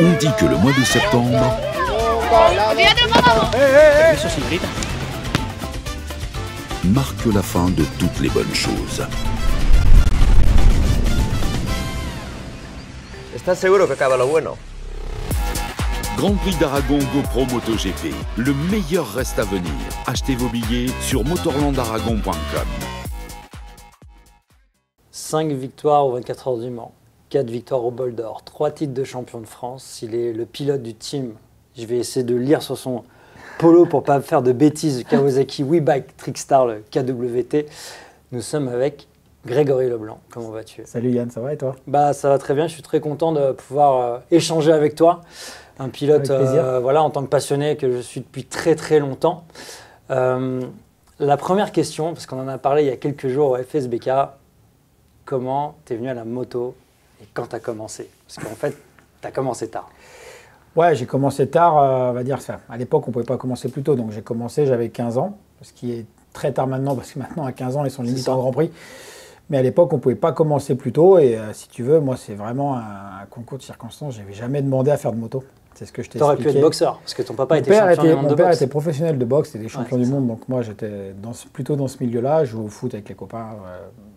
On dit que le mois de septembre marque la fin de toutes les bonnes choses. ¿Estás seguro que acaba lo bueno? Grand Prix d'Aragon GoPro MotoGP. Le meilleur reste à venir. Achetez vos billets sur motorlandaragon.com. 5 victoires aux 24 heures du Mans, 4 victoires au Bol d'Or, 3 titres de champion de France. Il est le pilote du team. Je vais essayer de lire sur son polo pour ne pas faire de bêtises. Kawasaki WeBike Trickstar, le KWT. Nous sommes avec Grégory Leblanc. Comment vas-tu? Salut Yann, ça va et toi? Bah, ça va très bien. Je suis très content de pouvoir échanger avec toi. Un pilote, voilà, en tant que passionné que je suis depuis très très longtemps. La première question, parce qu'on en a parlé il y a quelques jours au FSBK, comment tu es venu à la moto et quand tu as commencé? Parce qu'en fait, tu as commencé tard. Ouais, j'ai commencé tard, on va dire ça. À l'époque, on ne pouvait pas commencer plus tôt, donc j'ai commencé, j'avais 15 ans, ce qui est très tard maintenant, parce que maintenant à 15 ans, ils sont limite en Grand Prix. Mais à l'époque, on ne pouvait pas commencer plus tôt, et si tu veux, moi, c'est vraiment un concours de circonstances. Je n'avais jamais demandé à faire de moto. C'est ce que je t'ai expliqué. Tu aurais pu être boxeur, parce que ton papa était champion du monde de boxe. Mon père était professionnel de boxe, c'était des champions du monde, donc moi j'étais plutôt dans ce milieu-là. Je jouais au foot avec les copains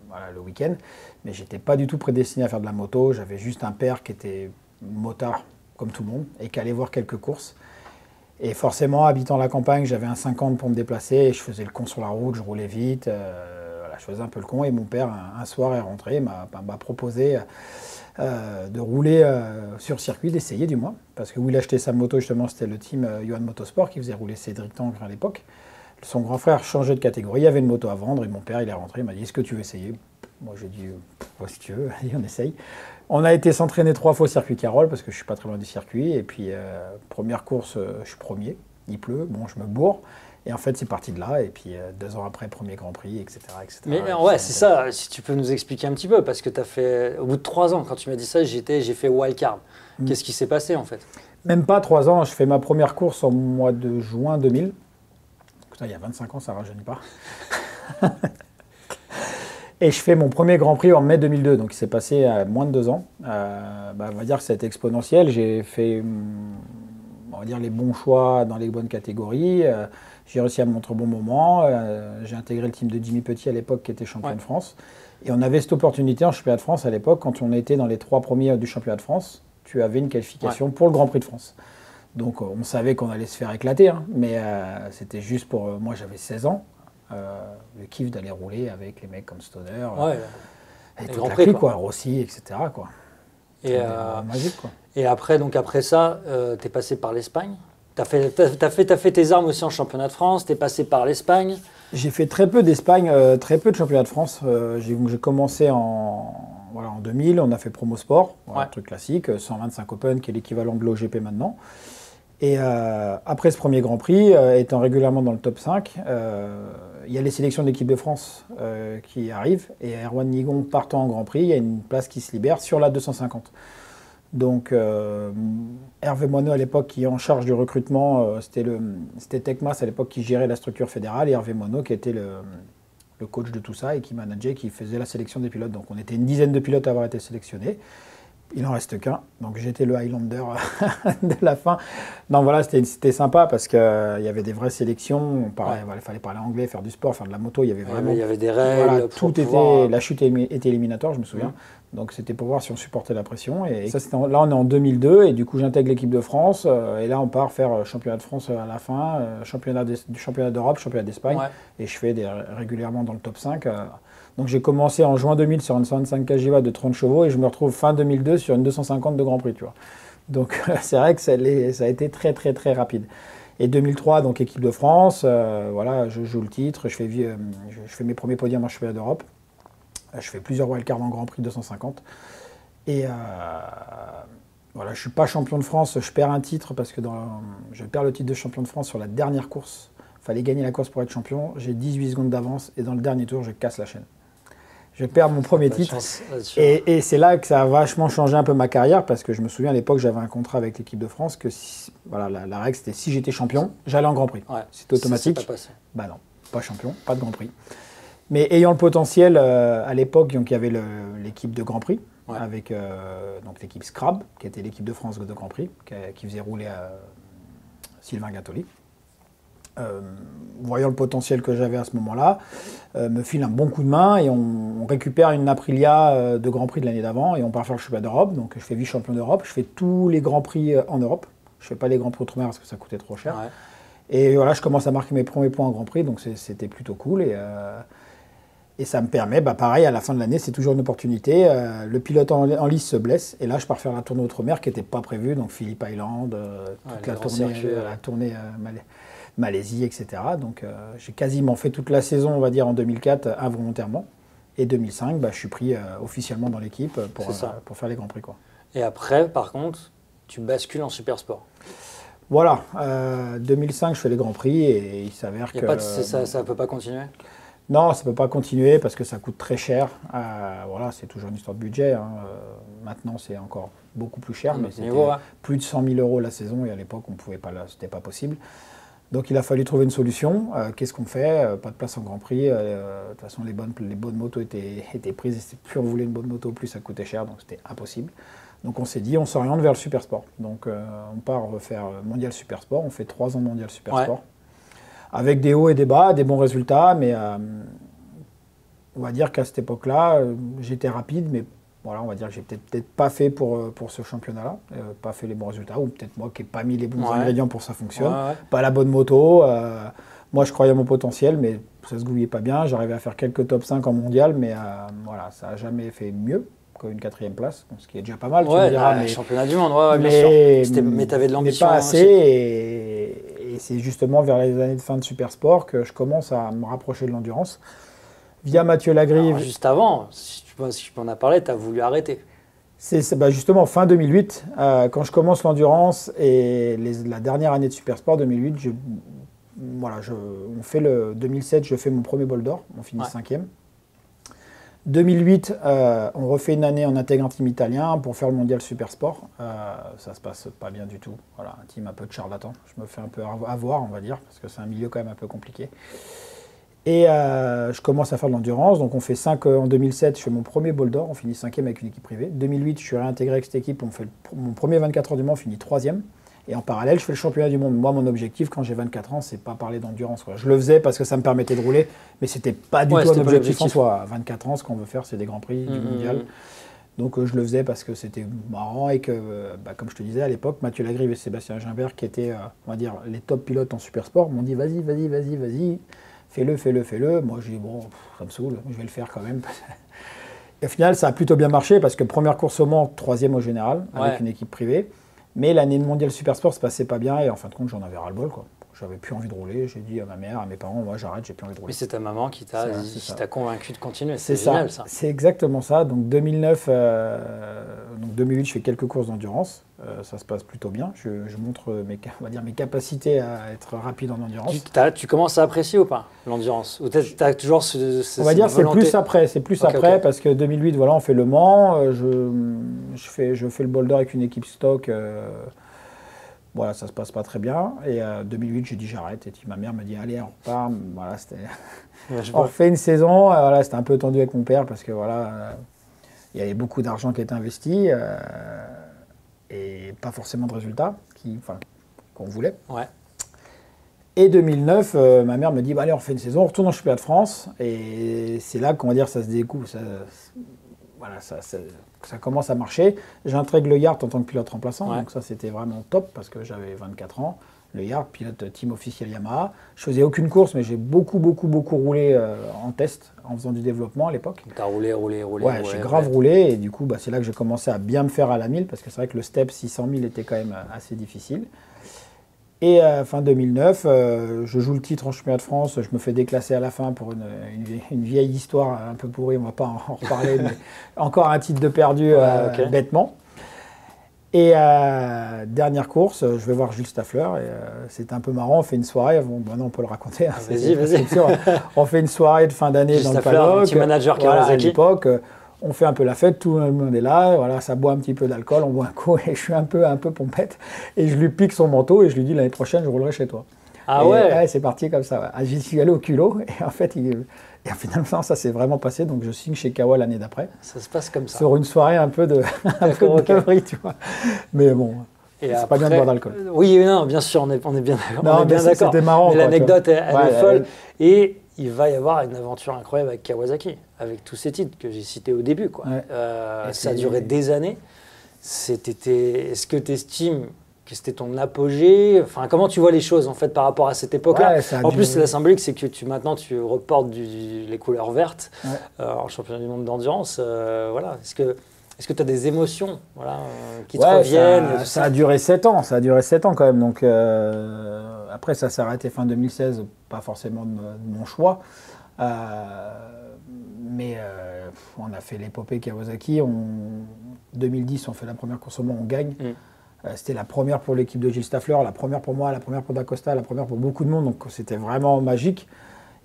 voilà, le week-end, mais j'étais pas du tout prédestiné à faire de la moto. J'avais juste un père qui était motard, comme tout le monde, et qui allait voir quelques courses. Et forcément, habitant la campagne, j'avais un 50 pour me déplacer, et je faisais le con sur la route, je roulais vite, voilà, je faisais un peu le con, et mon père, un soir, est rentré, m'a proposé de rouler sur circuit, d'essayer du moins, parce que où il achetait sa moto, justement, c'était le team Johan Motorsport qui faisait rouler Cédric Tangre à l'époque. Son grand frère changeait de catégorie, il y avait une moto à vendre, et mon père, il est rentré, il m'a dit, est-ce que tu veux essayer? Moi, j'ai dit, si tu veux, allez, on essaye. On a été s'entraîner 3 fois au circuit Carole, parce que je ne suis pas très loin du circuit, et puis première course, je suis premier, il pleut, bon, je me bourre, et en fait, c'est parti de là, et puis 2 ans après, premier Grand Prix, etc. Mais ouais, c'est ça, si tu peux nous expliquer un petit peu, parce que tu as fait, au bout de 3 ans, quand tu m'as dit ça, j'ai fait wildcard. Qu'est-ce qui s'est passé en fait? Même pas 3 ans, je fais ma première course au mois de juin 2000. Putain, il y a 25 ans, ça ne rajeunit pas. Et je fais mon premier Grand Prix en mai 2002, donc il s'est passé à moins de 2 ans. On va dire que ça a été exponentiel, j'ai fait on va dire, les bons choix dans les bonnes catégories. J'ai réussi à me montrer au bon moment. J'ai intégré le team de Jimmy Petit à l'époque qui était champion de France. Et on avait cette opportunité en championnat de France à l'époque. Quand on était dans les 3 premiers du championnat de France, tu avais une qualification pour le Grand Prix de France. Donc on savait qu'on allait se faire éclater. Hein, mais c'était juste pour... moi j'avais 16 ans. Le kiff d'aller rouler avec les mecs comme Stoner. Et tout la clique, quoi. Rossi, etc. Quoi. Magique, quoi. Et après, donc après ça, tu es passé par l'Espagne. T'as fait tes armes aussi en championnat de France, tu es passé par l'Espagne. J'ai fait très peu d'Espagne, très peu de championnat de France. J'ai commencé en 2000, on a fait Promo Sport, un truc classique, 125 Open qui est l'équivalent de l'OGP maintenant. Et après ce premier Grand Prix, étant régulièrement dans le top 5, il y a les sélections de l'équipe de France qui arrivent. Et Erwan Nigon partant en Grand Prix, il y a une place qui se libère sur la 250. Donc Hervé Moineau à l'époque qui est en charge du recrutement, c'était Tecmas à l'époque qui gérait la structure fédérale, et Hervé Moineau qui était le coach de tout ça et qui manageait, qui faisait la sélection des pilotes. Donc on était une dizaine de pilotes à avoir été sélectionnés. Il n'en reste qu'un, donc j'étais le Highlander de la fin. Non voilà, c'était sympa parce qu'il y avait des vraies sélections, il fallait parler anglais, faire du sport, faire de la moto, il y avait vraiment... Il y avait des règles, voilà, tout était, la chute était éliminatoire, je me souviens. Donc c'était pour voir si on supportait la pression. Et ça, là on est en 2002 et du coup j'intègre l'équipe de France. Et là on part faire championnat de France à la fin, championnat d'Europe, championnat d'Espagne. Et je fais régulièrement dans le top 5. Donc j'ai commencé en juin 2000 sur une 125 kJ de 30 chevaux et je me retrouve fin 2002 sur une 250 de Grand Prix. Tu vois. Donc c'est vrai que ça a été très très très rapide. Et 2003, donc équipe de France, voilà, je joue le titre, je fais mes premiers podiums en championnat d'Europe. Je fais plusieurs wildcards en Grand Prix 250. Et voilà, je ne suis pas champion de France, je perds un titre parce que je perds le titre de champion de France sur la dernière course. Il fallait gagner la course pour être champion. J'ai 18 secondes d'avance et dans le dernier tour, je casse la chaîne. Je perds mon premier titre. Et c'est là que ça a vachement changé un peu ma carrière parce que je me souviens à l'époque, j'avais un contrat avec l'équipe de France que voilà, la règle c'était si j'étais champion, j'allais en Grand Prix. C'était automatique. C'est pas passé. Bah non, pas champion, pas de Grand Prix. Mais ayant le potentiel, à l'époque, donc il y avait l'équipe de Grand Prix, avec donc l'équipe Scrab, qui était l'équipe de France de Grand Prix, qui faisait rouler Sylvain Gattoli. Voyant le potentiel que j'avais à ce moment-là, me file un bon coup de main et on récupère une Aprilia de Grand Prix de l'année d'avant et on part faire le championnat d'Europe. Donc je fais vice-champion d'Europe, je fais tous les Grands Prix en Europe. Je fais pas les Grands Prix outre-mer parce que ça coûtait trop cher. Et voilà, je commence à marquer mes premiers points en Grand Prix, donc c'était plutôt cool. Et ça me permet, pareil, à la fin de l'année, c'est toujours une opportunité. Le pilote en lice se blesse, et là, je pars faire la tournée outre-mer qui n'était pas prévue, donc Phillip Island, toute la tournée Malaisie, etc. Donc j'ai quasiment fait toute la saison, on va dire, en 2004, involontairement. Et 2005, je suis pris officiellement dans l'équipe pour faire les Grands Prix, quoi. Et après, par contre, tu bascules en super sport. Voilà, 2005, je fais les Grands Prix et il s'avère que... Ça ne peut pas continuer? Non, ça ne peut pas continuer parce que ça coûte très cher. Voilà, c'est toujours une histoire de budget. Maintenant, c'est encore beaucoup plus cher, mais c'était plus de 100 000 € la saison et à l'époque, on pouvait pas, c'était pas possible. Donc, il a fallu trouver une solution. Qu'est-ce qu'on fait? Pas de place en Grand Prix. De toute façon, les bonnes motos étaient prises. Et plus on voulait une bonne moto, plus ça coûtait cher, donc c'était impossible. Donc, on s'est dit, on s'oriente vers le super sport. Donc, on part faire mondial super sport. On fait 3 ans mondial super sport. Avec des hauts et des bas, des bons résultats, mais on va dire qu'à cette époque-là, j'étais rapide, mais voilà, on va dire que j'ai peut-être pas fait pour ce championnat-là, pas fait les bons résultats, ou peut-être moi qui n'ai pas mis les bons ingrédients pour que ça fonctionne, pas la bonne moto. Moi, je croyais à mon potentiel, mais ça se gouillait pas bien. J'arrivais à faire quelques top 5 en mondial, mais voilà, ça n'a jamais fait mieux qu'une 4e place, ce qui est déjà pas mal. Tu me diras, mais championnat du monde, bien sûr. Mais tu avais de l'ambition. Mais pas assez, et c'est justement vers les années de fin de Super Sport que je commence à me rapprocher de l'endurance. Via Mathieu Lagrive. Juste avant, si tu peux en as parlé, tu as voulu arrêter. C'est justement fin 2008, quand je commence l'endurance et la dernière année de Super Sport, 2008, on fait 2007, je fais mon premier bol d'or, on finit 5e. 2008, on refait une année en intégre team italien pour faire le mondial super sport. Ça se passe pas bien du tout. Voilà, un team un peu de charlatan. Je me fais un peu avoir, on va dire, parce que c'est un milieu quand même un peu compliqué. Et je commence à faire de l'endurance. Donc on fait 5 en 2007, je fais mon premier bol d'or, on finit 5e avec une équipe privée. 2008, je suis réintégré avec cette équipe, on fait mon premier 24 heures du Mans, on finit 3e. Et en parallèle, je fais le championnat du monde. Moi, mon objectif, quand j'ai 24 ans, c'est pas parler d'endurance. Je le faisais parce que ça me permettait de rouler, mais c'était pas du tout un objectif en soi. À 24 ans, ce qu'on veut faire, c'est des Grands Prix du mondial. Donc je le faisais parce que c'était marrant et que, comme je te disais à l'époque, Mathieu Lagrive et Sébastien Gimbert, qui étaient, on va dire, les top pilotes en super sport, m'ont dit vas-y, fais-le. Moi, j'ai dit bon, ça me saoule, je vais le faire quand même. Et au final, ça a plutôt bien marché parce que première course au Mans, 3e au général, avec une équipe privée. Mais l'année de mondial super sport se passait pas bien et en fin de compte, j'en avais ras-le-bol, quoi. J'avais plus envie de rouler. J'ai dit à ma mère, à mes parents, moi j'arrête, j'ai plus envie de rouler. Mais c'est ta maman qui t'a convaincu de continuer. C'est génial, ça. C'est exactement ça. Donc 2009, donc 2008, je fais quelques courses d'endurance. Ça se passe plutôt bien. Je montre mes capacités à être rapide en endurance. Tu commences à apprécier ou pas l'endurance? Ou tu as toujours on va dire c'est plus après. C'est plus après parce que 2008, voilà, on fait le Mans. Je fais le bol d'or avec une équipe stock. Voilà, ça se passe pas très bien. Et 2008, j'ai dit j'arrête. Et puis ma mère me dit allez, on repart. Voilà, on refait une saison. Voilà, c'était un peu tendu avec mon père parce que voilà, il y avait beaucoup d'argent qui était investi et pas forcément de résultats qu'on voulait. Et 2009, ma mère me dit allez, on refait une saison, on retourne en championnat de France. Et c'est là qu'on va dire ça se découvre. Ça commence à marcher. J'intègre le Yard en tant que pilote remplaçant, donc ça c'était vraiment top parce que j'avais 24 ans. Le Yard, pilote team officiel Yamaha. Je faisais aucune course, mais j'ai beaucoup roulé en test, en faisant du développement à l'époque. Tu as roulé. Ouais, j'ai grave roulé et du coup c'est là que j'ai commencé à bien me faire à la 1000 parce que c'est vrai que le step 600 000 était quand même assez difficile. Et fin 2009, je joue le titre en championnat de France, je me fais déclasser à la fin pour une vieille histoire un peu pourrie, on ne va pas en reparler, mais encore un titre de perdu bêtement. Et dernière course, je vais voir Jules Staffler, et c'était un peu marrant, on fait une soirée, maintenant on peut le raconter. Vas-y. On fait une soirée de fin d'année dans le paddock, petit manager à l'époque. On fait un peu la fête, tout le monde est là, voilà, ça boit un petit peu d'alcool, on boit un coup et je suis un peu pompette. Et je lui pique son manteau et je lui dis l'année prochaine, je roulerai chez toi. Ah ouais, ouais, c'est parti comme ça. Ouais. Ah, j'y suis allé au culot et en fait, finalement, ça s'est vraiment passé. Donc, je signe chez Kawa l'année d'après. Ça se passe comme ça. Sur une soirée un peu de beuverie, tu vois. Mais bon, c'est pas bien de boire d'alcool. Oui, non, bien sûr, on est bien d'accord. C'était marrant. Mais l'anecdote, elle est folle. Et il va y avoir une aventure incroyable avec Kawasaki, avec tous ces titres que j'ai cités au début. Quoi. Ouais. Ça a duré des années. Est-ce que tu estimes que c'était ton apogée? Enfin, comment tu vois les choses en fait par rapport à cette époque-là? En plus, la symbolique, c'est que maintenant tu reportes les couleurs vertes en championnat du monde d'endurance. Voilà. Est-ce que tu as des émotions qui te reviennent? Ça a duré 7 ans. Ça a duré 7 ans quand même. Donc, après, ça s'est arrêté fin 2016. Pas forcément de mon choix. Mais on a fait l'épopée Kawasaki. En 2010, on fait la première course au Mans, on gagne. C'était la première pour l'équipe de Gilles Staffler, la première pour moi, la première pour Dacosta, la première pour beaucoup de monde. Donc c'était vraiment magique.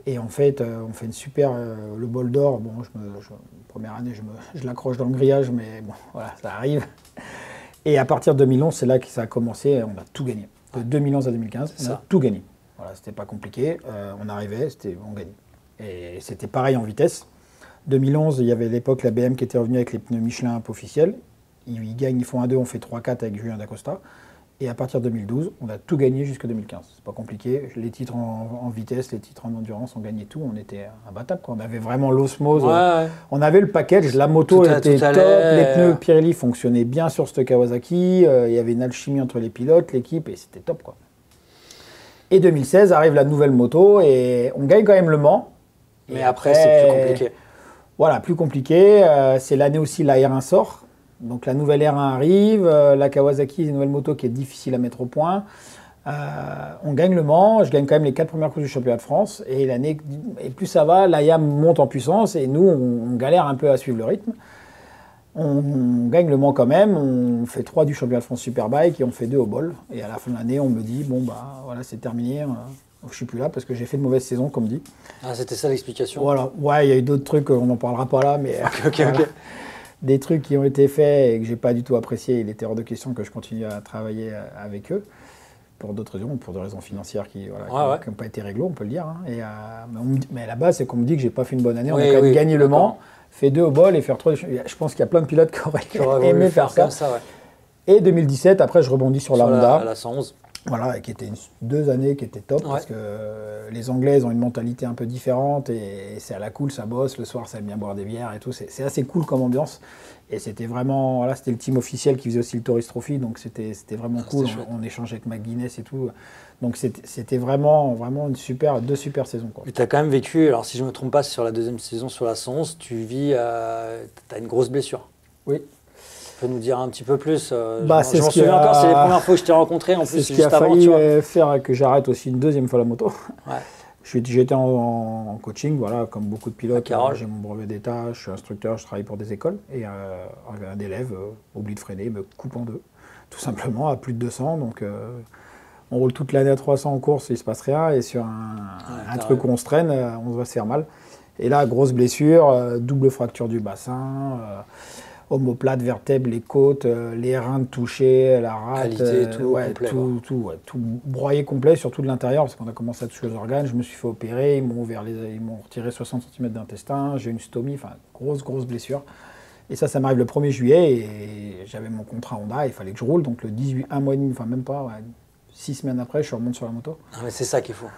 Et en fait, on fait une super. Le bol d'or, bon, première année, je l'accroche dans le grillage, mais bon, voilà, ça arrive. Et à partir de 2011, c'est là que ça a commencé. On a tout gagné. De 2011 à 2015, on a tout gagné. Voilà, c'était pas compliqué. On arrivait, on gagnait. Et c'était pareil en vitesse. 2011, il y avait à l'époque la BM qui était revenue avec les pneus Michelin un peu officiels. Ils gagnent, ils font 1-2, on fait 3-4 avec Julien Dacosta. Et à partir de 2012, on a tout gagné jusqu'à 2015. C'est pas compliqué. Les titres en vitesse, les titres en endurance, on gagnait tout. On était imbattable. On avait vraiment l'osmose. Ouais. On avait le package. La moto était top. Les pneus Pirelli fonctionnaient bien sur ce Kawasaki. Il y avait une alchimie entre les pilotes, l'équipe, et c'était top, quoi. Et 2016, arrive la nouvelle moto et on gagne quand même le Mans. Mais après, c'est plus compliqué. Voilà, plus compliqué. C'est l'année aussi la R1 sort. Donc la nouvelle R1 arrive, la Kawasaki, une nouvelle moto qui est difficile à mettre au point. On gagne le Mans, je gagne quand même les 4 premières courses du championnat de France. Et plus ça va, l'AYAM monte en puissance et nous, on galère un peu à suivre le rythme. On gagne le Mans quand même, on fait 3 du championnat de France Superbike et on fait 2 au bol. Et à la fin de l'année, on me dit, bon bah voilà, c'est terminé. Je suis plus là parce que j'ai fait une mauvaise saison, comme dit. Ah, c'était ça l'explication? Voilà, ouais, il y a eu d'autres trucs, on n'en parlera pas là, mais... Ok. Des trucs qui ont été faits et que j'ai pas du tout apprécié. Il était hors de question que je continue à travailler avec eux pour d'autres raisons, pour des raisons financières qui n'ont pas été réglo, on peut le dire. Hein. Mais à la base, c'est qu'on me dit que j'ai pas fait une bonne année. On a quand même gagné le Mans, fait 2 au bol et faire 3. Je pense qu'il y a plein de pilotes qui auraient aimé faire ça. Et 2017, après, je rebondis sur la Honda. La 111. Voilà, qui était 2 années qui étaient top parce que les Anglaises ont une mentalité un peu différente et c'est à la cool, ça bosse, le soir ça aime bien boire des bières et tout, c'est assez cool comme ambiance et c'était vraiment, voilà, c'était le team officiel qui faisait aussi le Tourist Trophy donc c'était vraiment cool, on échangeait avec McGuinness et tout, donc c'était vraiment 2 super saisons. Quoi. Mais tu as quand même vécu, alors si je ne me trompe pas, sur la deuxième saison, sur la 111, tu vis, tu as une grosse blessure. Oui. Tu peux nous dire un petit peu plus je m'en souviens encore, c'est les premières fois que je t'ai rencontré. En plus, c'est ce qui a failli faire que j'arrête aussi une 2e fois la moto. Ouais. J'étais en coaching, voilà, comme beaucoup de pilotes. J'ai mon brevet d'État, je suis instructeur, je travaille pour des écoles. Et un élève oublie de freiner, me coupe en 2, tout simplement, à plus de 200. Donc on roule toute l'année à 300 en course, il ne se passe rien. Et sur un truc où on se traîne, on va se faire mal. Et là, grosse blessure, double fracture du bassin. Omoplate, vertèbre, les côtes, les reins touchés, la rate, tout broyé complet, surtout de l'intérieur, parce qu'on a commencé à toucher aux organes. Je me suis fait opérer, ils m'ont retiré 60 cm d'intestin, j'ai une stomie, enfin grosse blessure. Et ça m'arrive le 1er juillet et j'avais mon contrat Honda, il fallait que je roule, donc le 18, un mois et demi, enfin même pas, 6 semaines après, je remonte sur la moto. Non, mais c'est ça qu'il faut.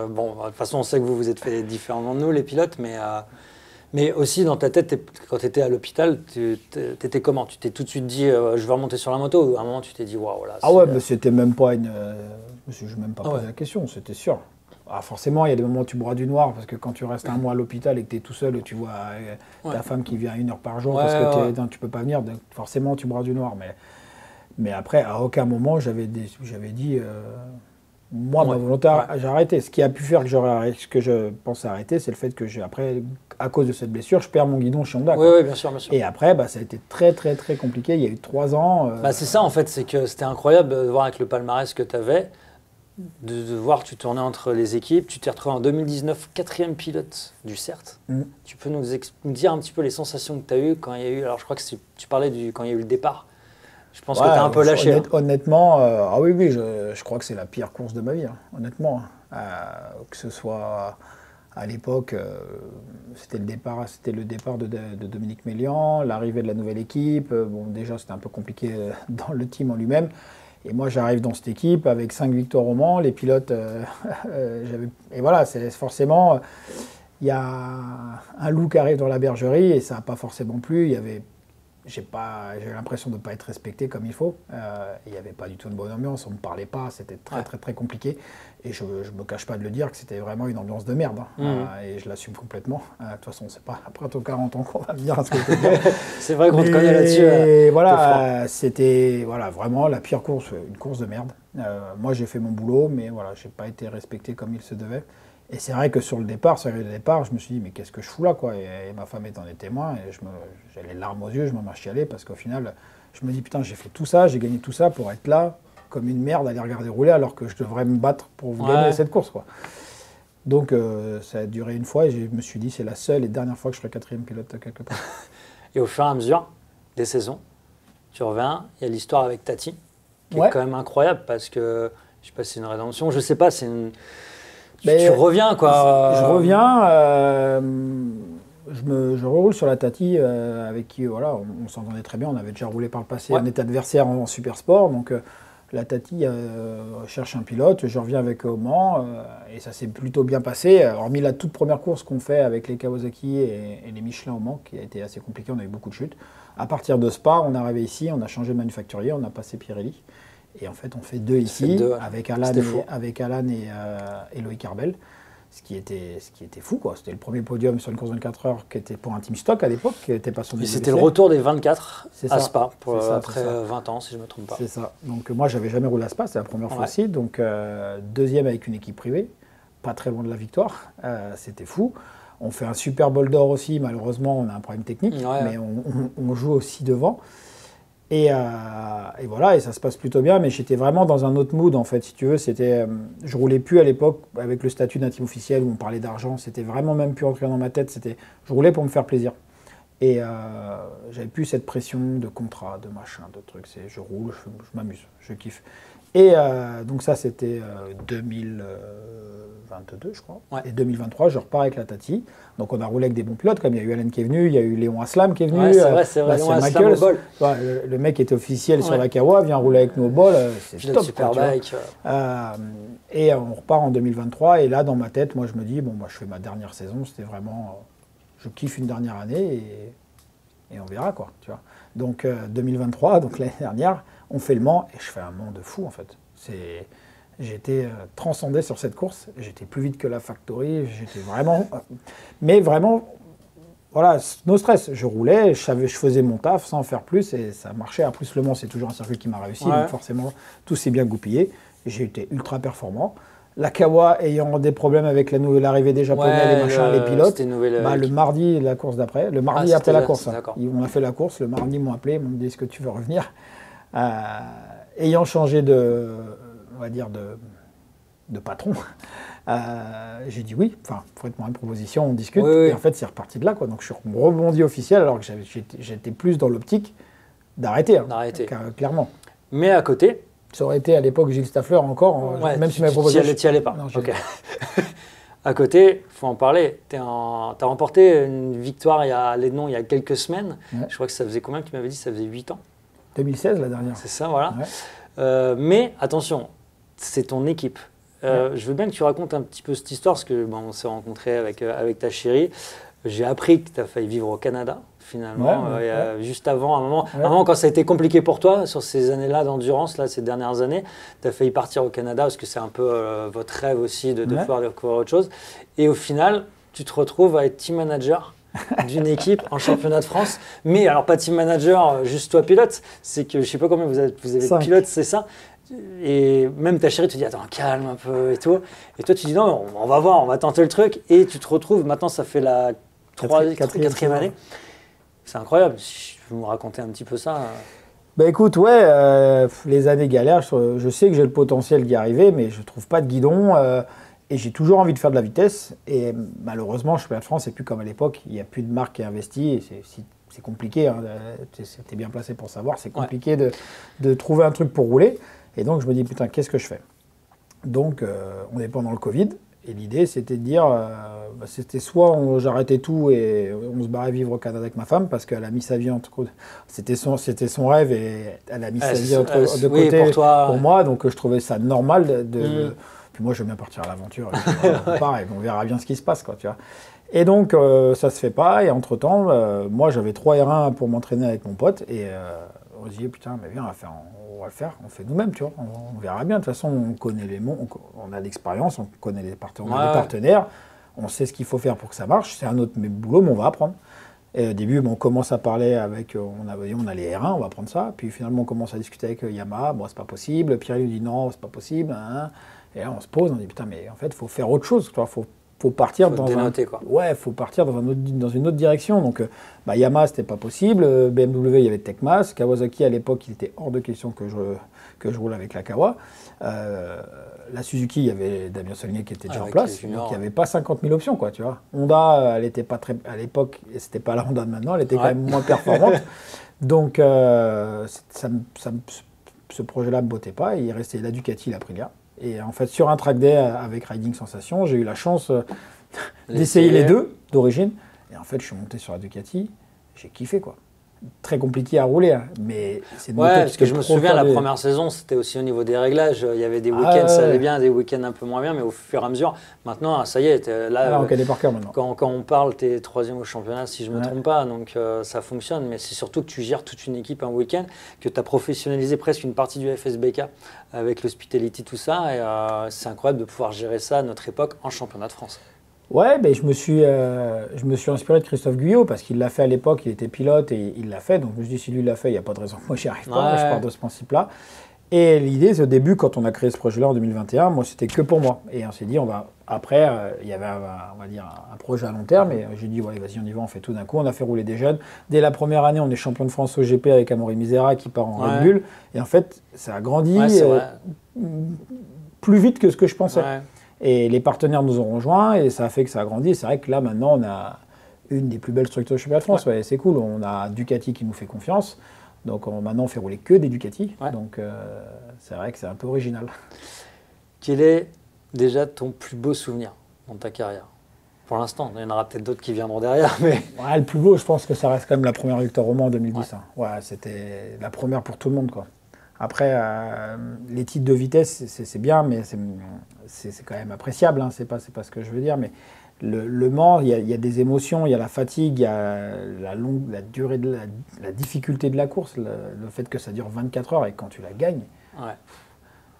Bon, de toute façon, on sait que vous êtes fait différemment de nous, les pilotes, mais aussi dans ta tête, quand tu étais à l'hôpital, tu étais comment? Tu t'es tout de suite dit je vais remonter sur la moto ou à un moment tu t'es dit waouh là? Ah ouais, mais c'était même pas une. Je n'ai même pas posé la question, c'était sûr. Ah, forcément, il y a des moments où tu bois du noir parce que quand tu restes un mois à l'hôpital et que tu es tout seul et tu vois ta femme qui vient 1 heure par jour parce que tu peux pas venir, donc forcément tu bois du noir. Mais après, à aucun moment j'avais dit. Moi, ma volonté, j'ai arrêté. Ce qui a pu faire que je pensais arrêter, c'est le fait que après, à cause de cette blessure, je perds mon guidon chez Honda. Oui, bien sûr. Et après, ça a été très compliqué. Il y a eu 3 ans. C'est ça, en fait, c'est que c'était incroyable de voir avec le palmarès que tu avais, de voir que tu tournais entre les équipes. Tu t'es retrouvé en 2019 4e pilote du CERT. Tu peux nous dire un petit peu les sensations que tu as eues quand il y a eu. Alors, je crois que tu parlais quand il y a eu le départ Je pense que tu as un peu lâché. Honnêtement, ah oui, je crois que c'est la pire course de ma vie, hein, honnêtement. Que ce soit à l'époque, c'était le départ de Dominique Mélian, l'arrivée de la nouvelle équipe. Bon, déjà, c'était un peu compliqué dans le team en lui-même. Et moi, j'arrive dans cette équipe avec 5 victoires au Mans. Les pilotes, et voilà, c'est forcément, il y a un loup qui arrive dans la bergerie et ça n'a pas forcément plu. J'ai l'impression de ne pas être respecté comme il faut. Il n'y avait pas du tout une bonne ambiance, on ne me parlait pas, c'était très compliqué. Et je ne me cache pas de le dire que c'était vraiment une ambiance de merde. Et je l'assume complètement. De toute façon, c'est pas après ton 40 ans qu'on va me dire ce que je veux dire. C'est vrai qu'on te connaît là-dessus. Et voilà, c'était vraiment la pire course, une course de merde. Moi, j'ai fait mon boulot, mais voilà, je n'ai pas été respecté comme il se devait. Et c'est vrai que sur le départ, je me suis dit, mais qu'est-ce que je fous là, quoi. Et ma femme étant des témoins, et j'avais les larmes aux yeux, je m'en chialais, parce qu'au final, je me dis, putain, j'ai fait tout ça, j'ai gagné tout ça pour être là, comme une merde, à les regarder rouler, alors que je devrais me battre pour vous gagner cette course, quoi. Donc, ça a duré une fois, et je me suis dit, c'est la seule et dernière fois que je serai 4e pilote quelque part. Et au fur et à mesure des saisons, tu reviens, il y a l'histoire avec Tati, qui est quand même incroyable, parce que, je sais pas si c'est une rédemption, je sais pas, c'est une... Tu reviens, quoi. Je reviens, je reroule sur la Tati, avec qui voilà, on s'entendait très bien. On avait déjà roulé par le passé, on était adversaire en super sport. Donc la Tati cherche un pilote, je reviens avec eux au Mans, et ça s'est plutôt bien passé. Hormis la toute première course qu'on fait avec les Kawasaki et les Michelin au Mans, qui a été assez compliqué, on a eu beaucoup de chutes. À partir de Spa, on est arrivé ici, on a changé de manufacturier, on a passé Pirelli. Et en fait, on fait 2 ici, avec Alan et Loïc Arbel, ce qui était fou, quoi. C'était le premier podium sur une course de 24 heures qui était pour un team stock à l'époque, qui n'était pas sur WC. Et c'était le retour des 24 à Spa, après 20 ans, si je ne me trompe pas. C'est ça. Donc moi, je n'avais jamais roulé à Spa, c'est la première fois aussi. Donc 2e avec une équipe privée, pas très loin de la victoire. C'était fou. On fait un super bol d'or aussi, malheureusement, on a un problème technique, mais on joue aussi devant. Et voilà, et ça se passe plutôt bien, mais j'étais vraiment dans un autre mood, en fait, si tu veux. Je roulais plus à l'époque avec le statut d'un team officiel où on parlait d'argent, c'était vraiment même plus entré dans ma tête, je roulais pour me faire plaisir. Et j'avais plus cette pression de contrat, de machin, de trucs. Je roule, je m'amuse, je kiffe. Et donc ça, c'était 2022, je crois. Et 2023, je repars avec la Tati. Donc on a roulé avec des bons pilotes, comme il y a eu Alain qui est venu, il y a eu Léon Aslam qui est venu. C'est vrai, Léon Aslam au bol. Le mec était officiel sur la Kawa, vient rouler avec nous au bol. C'est top. Superbike. Et on repart en 2023. Et là, dans ma tête, moi, je me dis, bon, moi, je fais ma dernière saison. C'était vraiment... je kiffe une dernière année et on verra, quoi. Tu vois. Donc 2023, donc l'année dernière, on fait le Mans et je fais un Mans de fou, en fait. J'étais transcendé sur cette course, j'étais plus vite que la Factory, j'étais vraiment... mais vraiment, voilà, no stress. Je roulais, je faisais mon taf sans en faire plus et ça marchait. En plus, le Mans, c'est toujours un circuit qui m'a réussi, donc forcément, tout s'est bien goupillé. J'ai été ultra performant. La Kawa ayant des problèmes avec l'arrivée des Japonais, les machins, les pilotes, le mardi, la course d'après, le mardi après la course. On a fait la course, le mardi, ils m'ont appelé, ils m'ont dit, est-ce que tu veux revenir ? Ayant changé on va dire de patron, j'ai dit oui. Enfin, faites-moi une proposition, on discute. Et en fait, c'est reparti de là, quoi. Donc, je suis rebondi officiel alors que j'étais plus dans l'optique d'arrêter. Clairement. Mais à côté, ça aurait été à l'époque Gilles Staffler encore, même si ma proposition. Tu n'y allais pas. Non, à côté, il faut en parler. Tu as remporté une victoire il y a quelques semaines. Je crois que ça faisait combien que tu m'avais dit? Ça faisait 8 ans. 2016 la dernière. C'est ça, voilà. Mais attention, c'est ton équipe. Je veux bien que tu racontes un petit peu cette histoire, parce que on s'est rencontrés avec ta chérie. J'ai appris que tu as failli vivre au Canada, finalement, juste avant, un moment quand ça a été compliqué pour toi, sur ces années-là d'endurance, ces dernières années, tu as failli partir au Canada, parce que c'est un peu votre rêve aussi de pouvoir découvrir autre chose. Et au final, tu te retrouves à être team manager d'une équipe en championnat de France. Mais alors, pas team manager, juste toi pilote, c'est que je ne sais pas combien vous avez de pilotes, c'est ça. Et même ta chérie te dit, attends, calme un peu et tout. Et toi, tu dis, non, on va voir, on va tenter le truc. Et tu te retrouves, maintenant, ça fait la quatrième année. C'est incroyable. Si je peux me raconter un petit peu ça. Bah écoute, les années galères, je sais que j'ai le potentiel d'y arriver, mais je ne trouve pas de guidon. Et j'ai toujours envie de faire de la vitesse. Et malheureusement, le championnat de France, c'est plus comme à l'époque. Il n'y a plus de marque qui investit. C'est compliqué. Hein, t'es bien placé pour savoir. C'est compliqué de trouver un truc pour rouler. Et donc, je me dis, putain, qu'est-ce que je fais? Donc, on est pendant le Covid. Et l'idée, c'était de dire, c'était soit j'arrêtais tout et on se barrait vivre au Canada avec ma femme, parce qu'elle a mis sa vie c'était son rêve et elle a mis sa vie de côté pour moi. Donc, je trouvais ça normal Puis moi, je veux bien partir à l'aventure. Pareil, on verra bien ce qui se passe, quoi, tu vois. Et donc, ça se fait pas. Et entre-temps, moi, j'avais 3 R1 pour m'entraîner avec mon pote. Et on se dit, putain, mais viens, on va le faire. On fait nous-mêmes, tu vois. On verra bien. De toute façon, on connaît les mots, on a l'expérience, on connaît les partenaires. On sait ce qu'il faut faire pour que ça marche. C'est un autre boulot, mais on va apprendre. Et au début, on commence à parler avec, on a les R1, on va prendre ça. Puis finalement, on commence à discuter avec Yamaha. Bon, c'est pas possible. Pierre lui dit non, c'est pas possible. Hein. Et là, on se pose, on dit putain, mais en fait, il faut faire autre chose. Il faut partir faut partir dans une autre direction. Donc, Yamaha, c'était pas possible. BMW, il y avait Tecmas. Kawasaki, à l'époque, il était hors de question que je roule avec la Kawa. La Suzuki, il y avait Damien Saulnier qui était déjà en place. Donc, il n'y avait pas 50 000 options, quoi, tu vois. Honda, elle n'était pas très. À l'époque, c'était pas la Honda de maintenant, elle était quand même moins performante. Donc, ce projet-là ne me bottait pas. Et il restait la Ducati, la Aprilia. Et en fait, sur un track day avec Riding Sensation, j'ai eu la chance d'essayer les deux d'origine. Et en fait, je suis monté sur la Ducati, j'ai kiffé, quoi. Très compliqué à rouler, hein, mais c'est une moto parce que je me souviens, la première saison, c'était aussi au niveau des réglages. Il y avait des week-ends, ça allait bien, des week-ends un peu moins bien, mais au fur et à mesure, maintenant, ça y est, là, on connaît par cœur maintenant. Quand on parle, tu es 3e au championnat, si je ne me trompe pas, donc ça fonctionne, mais c'est surtout que tu gères toute une équipe un week-end, que tu as professionnalisé presque une partie du FSBK avec l'hospitality, tout ça, et c'est incroyable de pouvoir gérer ça à notre époque en championnat de France. Ouais, je me suis inspiré de Christophe Guyot parce qu'il l'a fait à l'époque, il était pilote et il l'a fait. Donc je me dis, si lui l'a fait, il n'y a pas de raison que moi j'y arrive pas. Moi, je pars de ce principe-là. Et l'idée, c'est au début, quand on a créé ce projet-là en 2021, moi c'était que pour moi. Et on s'est dit, après, il y avait un projet à long terme. Et j'ai dit, ouais, vas-y, on y va, on fait tout d'un coup. On a fait rouler des jeunes. Dès la première année, on est champion de France au GP avec Amaury Misera qui part en Red Bull. Et en fait, ça a grandi plus vite que ce que je pensais. Ouais. Et les partenaires nous ont rejoints et ça a fait que ça a grandi. C'est vrai que là, maintenant, on a une des plus belles structures de championnat de France. Ouais, c'est cool. On a Ducati qui nous fait confiance. Donc maintenant, on fait rouler que des Ducati. Ouais. Donc c'est vrai que c'est un peu original. Quel est déjà ton plus beau souvenir dans ta carrière? Pour l'instant, il y en aura peut-être d'autres qui viendront derrière. Mais... Ouais, le plus beau, je pense que ça reste quand même la première victoire au Mans en 2010. Ouais. Hein. Ouais, c'était la première pour tout le monde, quoi. Après, les titres de vitesse, c'est bien, mais c'est quand même appréciable. Hein. C'est pas ce que je veux dire. Mais le Mans, il y a des émotions, il y a la fatigue, il y a la durée de la difficulté de la course, le fait que ça dure 24 heures et quand tu la gagnes. Ouais.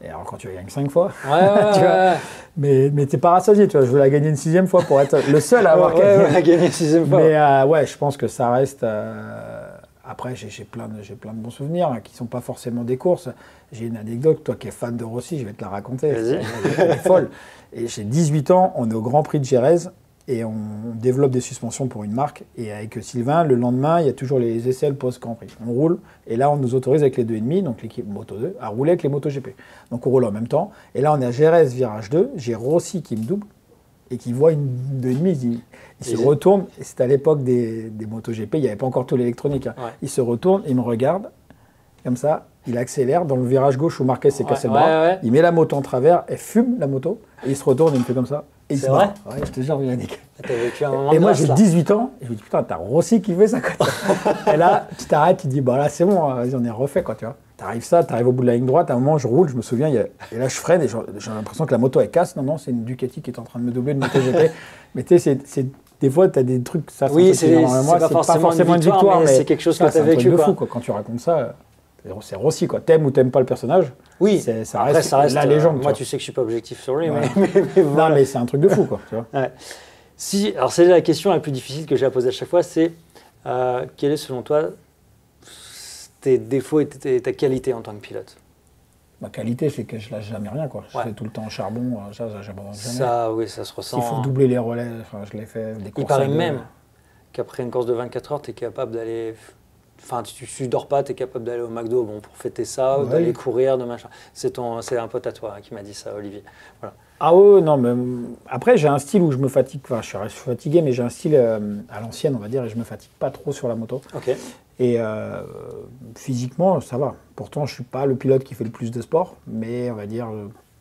Et alors quand tu la gagnes 5 fois, tu vois, mais t'es pas rassasié, tu vois. Je veux la gagner une 6e fois pour être le seul à avoir gagné une 6e fois. Mais je pense que ça reste. Après, j'ai plein de bons souvenirs qui ne sont pas forcément des courses. J'ai une anecdote, toi qui es fan de Rossi, je vais te la raconter. Elle est folle. Et j'ai 18 ans, on est au Grand Prix de Jerez et on développe des suspensions pour une marque. Et avec Sylvain, le lendemain, il y a toujours les essais post-Grand Prix. On roule et là, on nous autorise avec les 2,5, donc l'équipe Moto 2, à rouler avec les MotoGP. Donc on roule en même temps. Et là, on est à Jerez, virage 2. J'ai Rossi qui me double et qui voit une 2,5. Il se retourne, et c'était à l'époque des MotoGP, il n'y avait pas encore tout l'électronique. Hein. Ouais. Il se retourne, il me regarde, comme ça, il accélère dans le virage gauche où Marquez s'est cassé le bras, il met la moto en travers, elle fume la moto, et il se retourne et il me fait comme ça. Et il se barre. Ouais, je te jure, Yannick. T'as vécu un moment et moi, j'ai 18 ans, et je me dis, putain, t'as Rossi qui fait ça, quoi. Et là, tu t'arrêtes, tu te dis, bah là, c'est bon, vas-y, on est refait, quoi, tu vois. T'arrives au bout de la ligne droite, à un moment, je roule, je me souviens, et là, je freine, et j'ai l'impression que la moto, elle casse. Non, c'est une Ducati qui est en train de me doubler de MotoGP. Mais tu sais, des fois, tu as des trucs, ça, oui, c'est pas forcément une victoire, mais c'est quelque chose que tu as vécu. C'est fou, quoi. Quand tu racontes ça, c'est Rossi, quoi. T'aimes ou t'aimes pas le personnage, oui, ça reste la légende. Moi, tu sais que je suis pas objectif sur lui, mais voilà. Non, mais c'est un truc de fou, quoi. Tu vois. Ouais. Alors, c'est la question la plus difficile que j'ai à poser à chaque fois, c'est quel est, selon toi, tes défauts et ta qualité en tant que pilote? Ma qualité, c'est que je lâche jamais rien, quoi. Je fais tout le temps en charbon, ça j'abandonne jamais. Ça, oui, ça se ressent. Il faut doubler les relais, je l'ai fait. Il paraît même qu'après une course de 24 heures, tu es capable d'aller Enfin, tu dors pas, tu es capable d'aller au McDo pour fêter ça, ou d'aller courir, de machin. C'est un pote à toi qui m'a dit ça, Olivier. Voilà. Ah ouais, non, mais après j'ai un style où je me fatigue, enfin je suis fatigué, mais j'ai un style à l'ancienne, on va dire, et je me fatigue pas trop sur la moto. Ok. Et physiquement, ça va. Pourtant, je suis pas le pilote qui fait le plus de sport, mais on va dire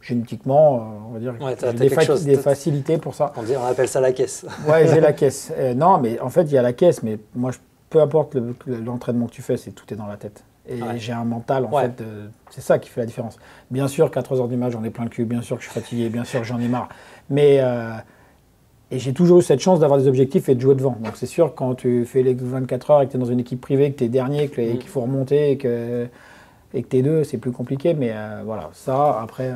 génétiquement, on va dire j'ai des facilités pour ça. On appelle ça la caisse. Ouais, j'ai la caisse. Non, mais en fait, il y a la caisse, mais moi, peu importe l'entraînement que tu fais, tout est dans la tête. Et j'ai un mental, en fait, c'est ça qui fait la différence. Bien sûr qu'à 3h du mat, j'en ai plein le cul, bien sûr que je suis fatigué, bien sûr que j'en ai marre. Mais et j'ai toujours eu cette chance d'avoir des objectifs et de jouer devant. Donc c'est sûr, quand tu fais les 24 heures et que tu es dans une équipe privée, que tu es dernier, qu'il faut remonter et que tu es deux, c'est plus compliqué. Mais voilà, ça, après,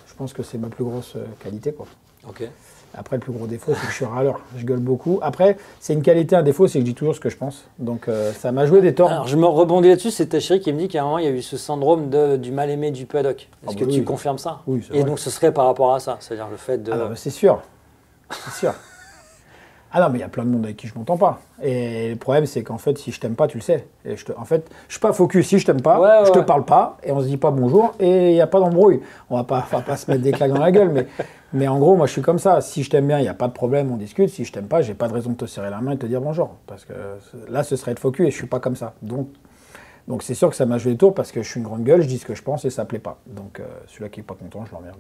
je pense que c'est ma plus grosse qualité, quoi. Ok. Après, le plus gros défaut, c'est que je suis râleur. Je gueule beaucoup. Après, c'est une qualité, un défaut, c'est que je dis toujours ce que je pense. Donc, ça m'a joué des torts. Alors, je me rebondis là-dessus. C'est ta chérie qui me dit qu'à un moment, il y a eu ce syndrome du mal-aimé du paddock. Est-ce que tu confirmes ça? Oui, c'est Et vrai. donc, ce serait par rapport à ça, c'est-à-dire le fait de... Ah non, c'est sûr. C'est sûr. Ah non, mais il y a plein de monde avec qui je m'entends pas. Et le problème, c'est qu'en fait, si je t'aime pas, tu le sais. Et en fait, je suis pas focus. Si je t'aime pas, je te parle pas, et on se dit pas bonjour, et il n'y a pas d'embrouille. On va pas se mettre des claques dans la gueule, mais en gros, moi, je suis comme ça. Si je t'aime bien, il n'y a pas de problème, on discute. Si je t'aime pas, j'ai pas de raison de te serrer la main et de te dire bonjour. Parce que là, ce serait être focus, et je suis pas comme ça. Donc c'est sûr que ça m'a joué les tours, parce que je suis une grande gueule, je dis ce que je pense, et ça plaît pas. Donc celui-là qui est pas content, je l'emmerde.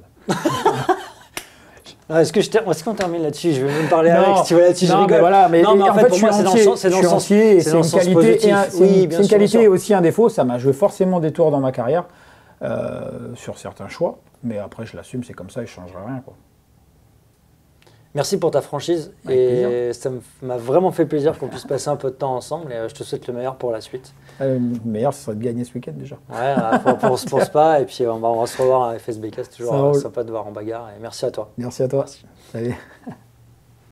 Est-ce qu'on termine là-dessus? Je vais même parler avec, si tu veux là-dessus, je rigole. Voilà, mais non, mais en fait, pour moi, c'est dans le sens entier, c'est une qualité, c'est une qualité et aussi un défaut. Ça m'a joué forcément des tours dans ma carrière, sur certains choix, mais après, je l'assume, c'est comme ça et je ne changerai rien, quoi. Merci pour ta franchise, avec et plaisir. ça m'a vraiment fait plaisir qu'on puisse passer un peu de temps ensemble, et je te souhaite le meilleur pour la suite. Le meilleur, ce serait de gagner ce week-end déjà. Ouais, on se pense pas, et puis on va se revoir à FSBK, c'est toujours sympa de voir en bagarre, et merci à toi. Merci à toi. Salut.